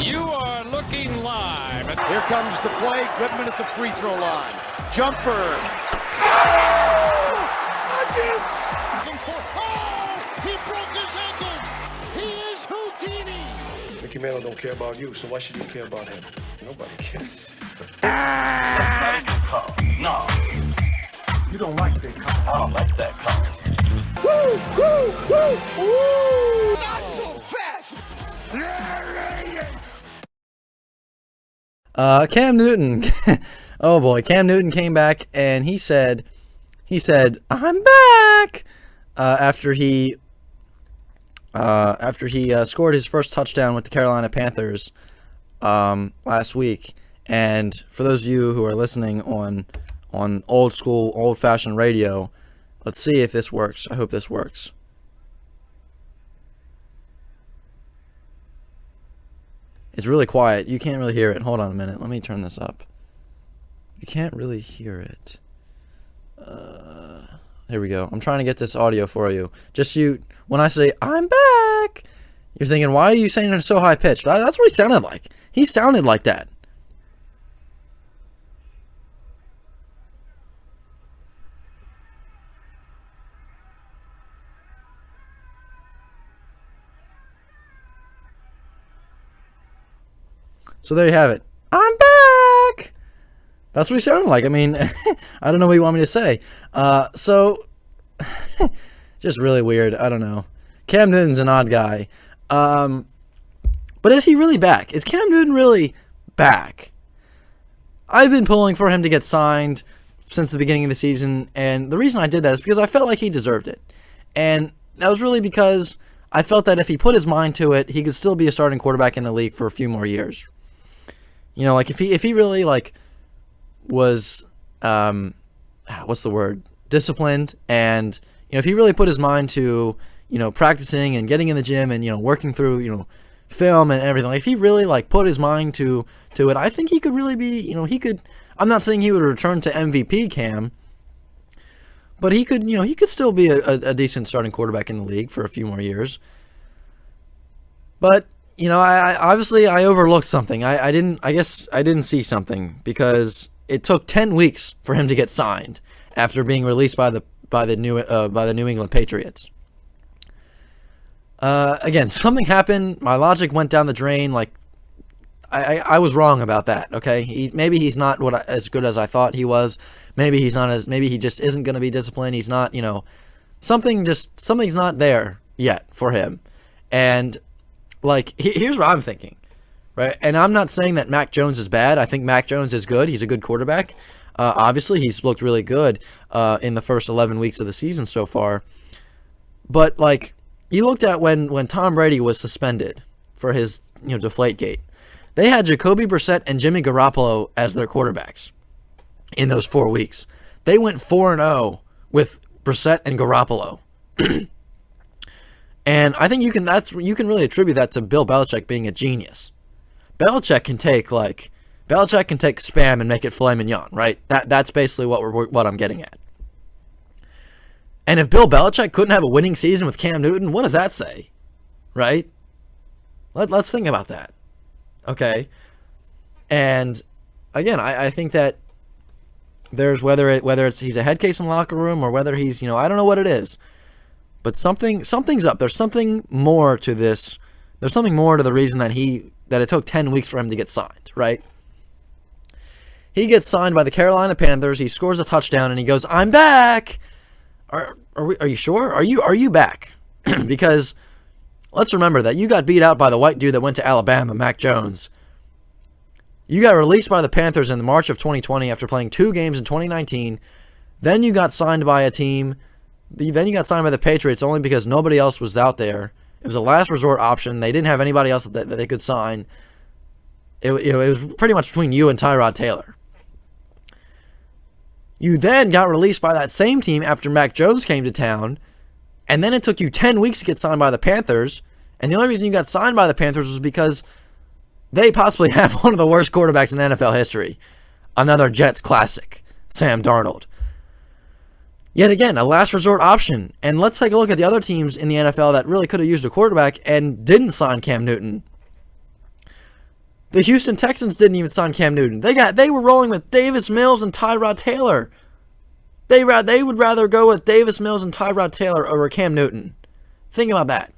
You are looking live. Here comes the play. Goodman at the free throw line. Jumper. He broke his ankles. He is Houdini. Mickey Mantle don't care about you, so why should you care about him? Nobody cares. That's not a good call. No. You don't like that call. I don't like that call. Woo, woo, woo, woo. Not so fast. Cam Newton. Oh boy, Cam Newton came back and he said, "I'm back," after he scored his first touchdown with the Carolina Panthers last week. And for those of you who are listening on old school, old-fashioned radio, let's see if this works. I hope this works. It's really quiet. You can't really hear it. Hold on a minute. Let me turn this up. You can't really hear it. Here we go. I'm trying to get this audio for you. When I say, "I'm back," you're thinking, why are you saying it so high-pitched? That's what he sounded like. He sounded like that. So there you have it. I'm back! That's what he sounded like. I mean, I don't know what you want me to say. Just really weird. I don't know. Cam Newton's an odd guy. But is he really back? Is Cam Newton really back? I've been pulling for him to get signed since the beginning of the season, and the reason I did that is because I felt like he deserved it. And that was really because I felt that if he put his mind to it, he could still be a starting quarterback in the league for a few more years. You know, like if he really was disciplined, and if he really put his mind to practicing and getting in the gym and working through film and everything, like if he really put his mind to it, I think he could really be I'm not saying he would return to MVP Cam, but he could still be a decent starting quarterback in the league for a few more years. But I obviously overlooked something. I didn't see something, because it took 10 weeks for him to get signed after being released by the New England Patriots. Again, something happened. My logic went down the drain. I was wrong about that. Okay, maybe he's not as good as I thought he was. Maybe he just isn't going to be disciplined. He's not. Something's not there yet for him. And here's what I'm thinking, right? And I'm not saying that Mac Jones is bad. I think Mac Jones is good. He's a good quarterback. Obviously, he's looked really good in the first 11 weeks of the season so far. But, you looked at when Tom Brady was suspended for his, Deflategate. They had Jacoby Brissett and Jimmy Garoppolo as their quarterbacks in those 4 weeks. They went 4-0 with Brissett and Garoppolo. And I think you can really attribute that to Bill Belichick being a genius. Belichick can take Spam and make it filet mignon, right? That's basically what I'm getting at. And if Bill Belichick couldn't have a winning season with Cam Newton, what does that say, right? Let's think about that, okay? And again, I think that there's whether it's he's a head case in the locker room or whether he's I don't know what it is. But something's up. There's something more to this. There's something more to the reason that it took 10 weeks for him to get signed, right? He gets signed by the Carolina Panthers. He scores a touchdown and he goes, "I'm back." Are you sure? Are you back? Because let's remember that you got beat out by the white dude that went to Alabama, Mac Jones. You got released by the Panthers in March of 2020 after playing 2 games in 2019. Then you got signed by a team. Then you got signed by the Patriots only because nobody else was out there. It was a last resort option. They didn't have anybody else that they could sign. It was pretty much between you and Tyrod Taylor. You then got released by that same team after Mac Jones came to town, and then it took you 10 weeks to get signed by the Panthers, and the only reason you got signed by the Panthers was because they possibly have one of the worst quarterbacks in NFL history. Another Jets classic, Sam Darnold. Yet again, a last resort option. And let's take a look at the other teams in the NFL that really could have used a quarterback and didn't sign Cam Newton. The Houston Texans didn't even sign Cam Newton. They were rolling with Davis Mills and Tyrod Taylor. They would rather go with Davis Mills and Tyrod Taylor over Cam Newton. Think about that.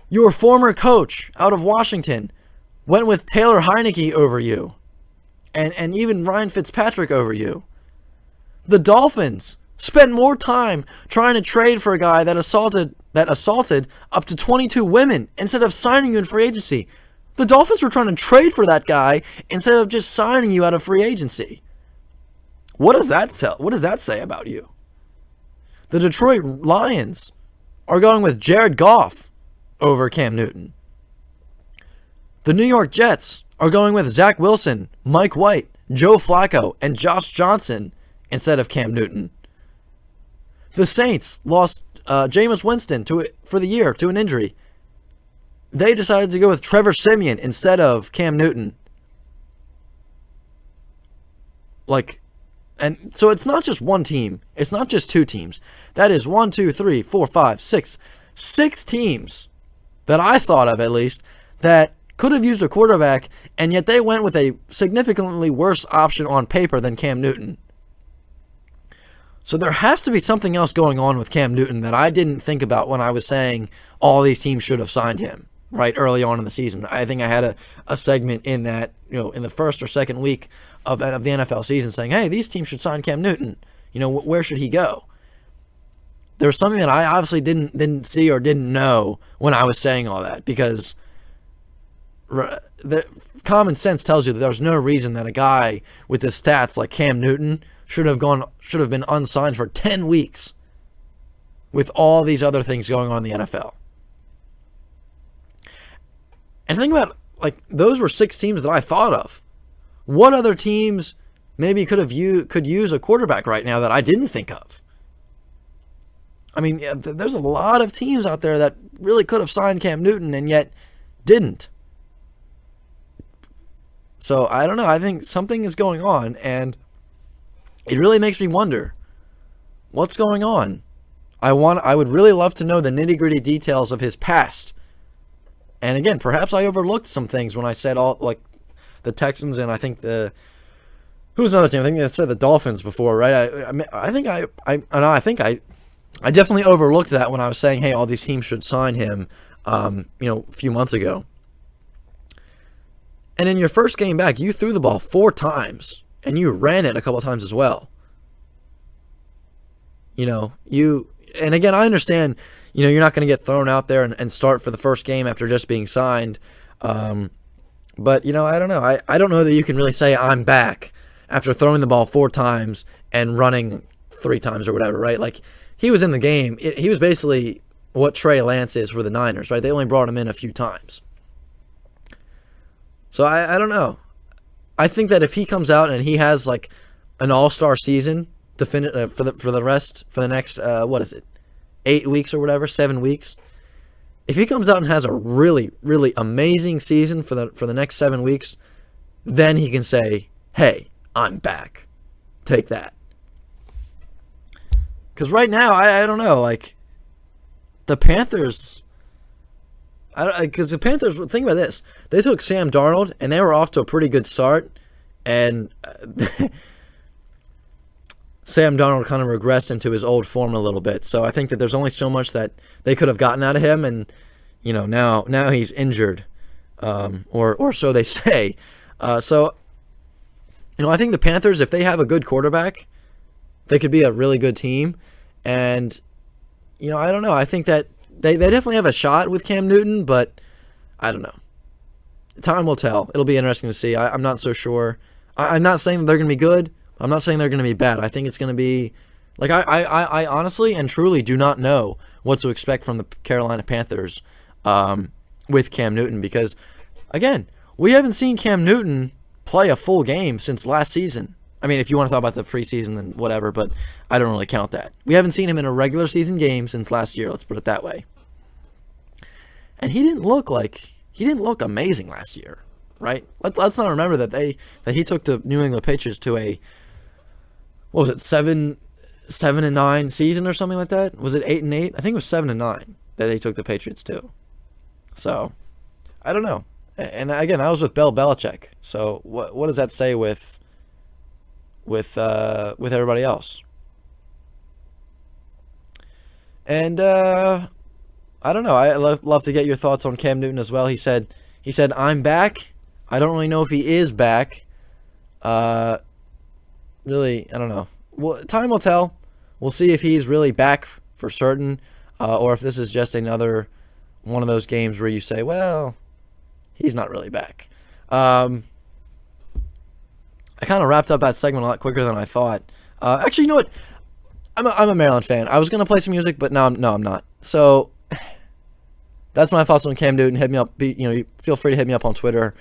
Your former coach out of Washington went with Taylor Heineke over you. And even Ryan Fitzpatrick over you. The Dolphins spent more time trying to trade for a guy that assaulted up to 22 women instead of signing you in free agency. The Dolphins were trying to trade for that guy instead of just signing you out of free agency. What does that tell? What does that say about you? The Detroit Lions are going with Jared Goff over Cam Newton. The New York Jets are going with Zach Wilson, Mike White, Joe Flacco, and Josh Johnson instead of Cam Newton. The Saints lost Jameis Winston for the year to an injury. They decided to go with Trevor Siemian instead of Cam Newton. And so it's not just one team. It's not just two teams. That is 1, 2, 3, 4, 5, 6. 6 teams that I thought of, at least, that could have used a quarterback, and yet they went with a significantly worse option on paper than Cam Newton. So there has to be something else going on with Cam Newton that I didn't think about when I was saying all these teams should have signed him, right, early on in the season. I think I had a segment in that, in the first or second week of the NFL season saying, hey, these teams should sign Cam Newton. Where should he go? There was something that I obviously didn't see or didn't know when I was saying all that, because the common sense tells you that there's no reason that a guy with the stats like Cam Newton should have been unsigned for 10 weeks with all these other things going on in the NFL. And think about, those were 6 teams that I thought of. What other teams maybe could use a quarterback right now that I didn't think of? I mean, there's a lot of teams out there that really could have signed Cam Newton and yet didn't. So, I don't know. I think something is going on, and it really makes me wonder, what's going on? I would really love to know the nitty-gritty details of his past. And again, perhaps I overlooked some things when I said the Texans, and I think who's another team? I think I said the Dolphins before, right? I think I definitely overlooked that when I was saying, hey, all these teams should sign him, a few months ago. And in your first game back, you threw the ball 4 times, and you ran it a couple times as well. And again, I understand, you're not going to get thrown out there and start for the first game after just being signed. But, I don't know. I don't know that you can really say I'm back after throwing the ball 4 times and running 3 times or whatever, right? He was in the game. He was basically what Trey Lance is for the Niners, right? They only brought him in a few times. So I don't know. I think that if he comes out and he has an all-star season to finish for the next 8 weeks or whatever, 7 weeks. If he comes out and has a really, really amazing season for the next 7 weeks, then he can say, "Hey, I'm back. Take that." Because right now, I don't know. The Panthers. Because the Panthers, think about this. They took Sam Darnold, and they were off to a pretty good start. And Sam Darnold kind of regressed into his old form a little bit. So I think that there's only so much that they could have gotten out of him. And, now he's injured. Or so they say. I think the Panthers, if they have a good quarterback, they could be a really good team. And, I don't know. I think that they definitely have a shot with Cam Newton, but I don't know. Time will tell. It'll be interesting to see. I'm not so sure. I'm not saying that they're going to be good. I'm not saying they're going to be bad. I think it's going to be I honestly and truly do not know what to expect from the Carolina Panthers with Cam Newton, because, again, we haven't seen Cam Newton play a full game since last season. I mean, if you want to talk about the preseason, then whatever, but I don't really count that. We haven't seen him in a regular season game since last year, let's put it that way. And he didn't look amazing last year, right? Let's not remember that he took the New England Patriots to a 7-9 season or something like that? Was it 8-8? I think it was 7-9 that they took the Patriots to. So, I don't know. And again, that was with Bill Belichick. So what does that say with everybody else? And I don't know. I love to get your thoughts on Cam Newton as well. He said I'm back. I don't really know if he is back. Really, I don't know. Well, time will tell. We'll see if he's really back for certain, or if this is just another one of those games where you say, well, he's not really back. I kind of wrapped up that segment a lot quicker than I thought. Actually, you know what? I'm a Maryland fan. I was gonna play some music, but no, I'm not. So that's my thoughts on Cam Newton. Hit me up. Feel free to hit me up on Twitter.